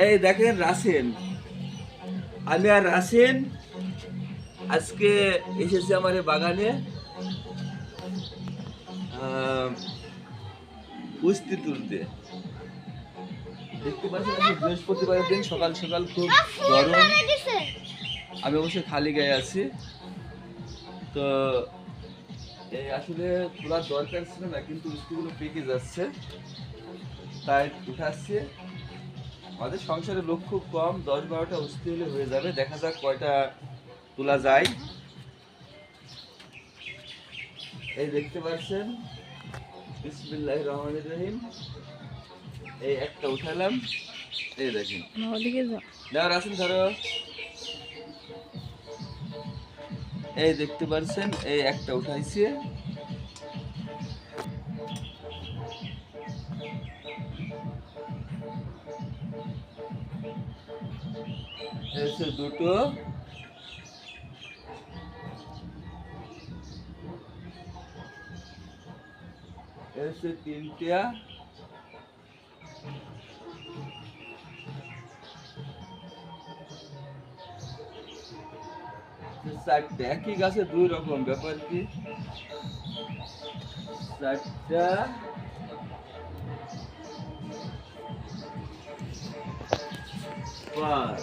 এই দেখেন রাসেল, আমি আর রাসেল আজকে এসেছি আমার এই বাগানে পুষ্টি তুলতে। দেখতে পাচ্ছেন আজকে বৃহস্পতিবারের দিন, সকাল সকাল খুব গরম। আমি অবশ্যই খালি গায়ে আছি। তো এই আসলে তোলার দরকার ছিল না, কিন্তু পুষ্টিগুলো পেকে যাচ্ছে তাই উঠাচ্ছে। আমাদের সংসারে লোক খুব কম, 10-12টা উস্তি হলে হয়ে যাবে। দেখা যাক কয়টা তোলা যায়। এই দেখতে পাচ্ছেন, বিসমিল্লাহির রহমানির রহিম। এই একটা উঠালাম, এই দেখেন। দেওয়ার আছেন ধরো, এই দেখতে পাচ্ছেন, এই একটা উঠাইছে। এসে দুটো, এসে তিনটা, চারটে। একই গাছে দুই রকম, ব্যাপার কি? চারটা, পাঁচ,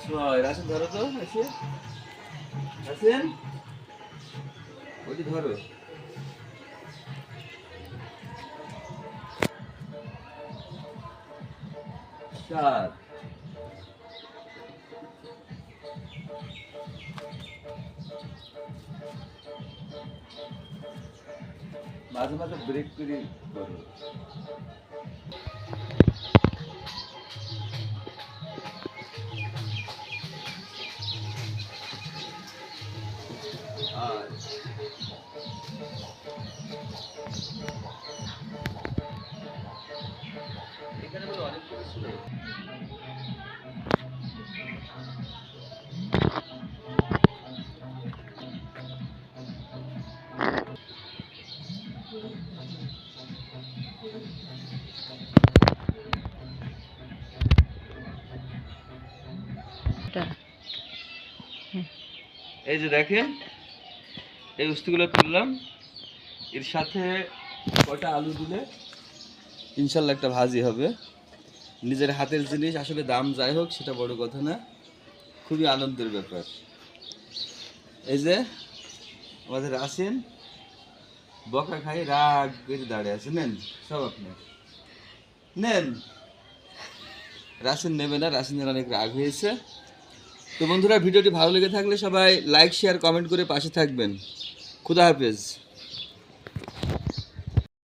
ছয়। রাসেল ধরো তো, এসে রাসেল ওটি ধরো। সাত, মাঝে মাঝে ব্রেক করে করো। আর এখানে বলে অনেক কিছু ছিল। এই যে দেখেন, এই উস্তিগুলো তুললাম। এর সাথে কটা আলু দিলে ইনশাল্লাহ একটা ভাজি হবে। নিজের হাতের জিনিস, আসলে দাম যাই হোক সেটা বড় কথা না, খুবই আনন্দের ব্যাপার। এই যে আমাদের রাসেল বকা খাই রাগ করে দাঁড়িয়ে আছে। নেন সব আপনার, নেন। রাসেল নেবে না, রাসেলের অনেক রাগ হয়েছে। তো বন্ধুরা, ভিডিওটি ভালো লেগে থাকলে সবাই লাইক, শেয়ার, কমেন্ট করে পাশে থাকবেন। খুদা হাফেজ।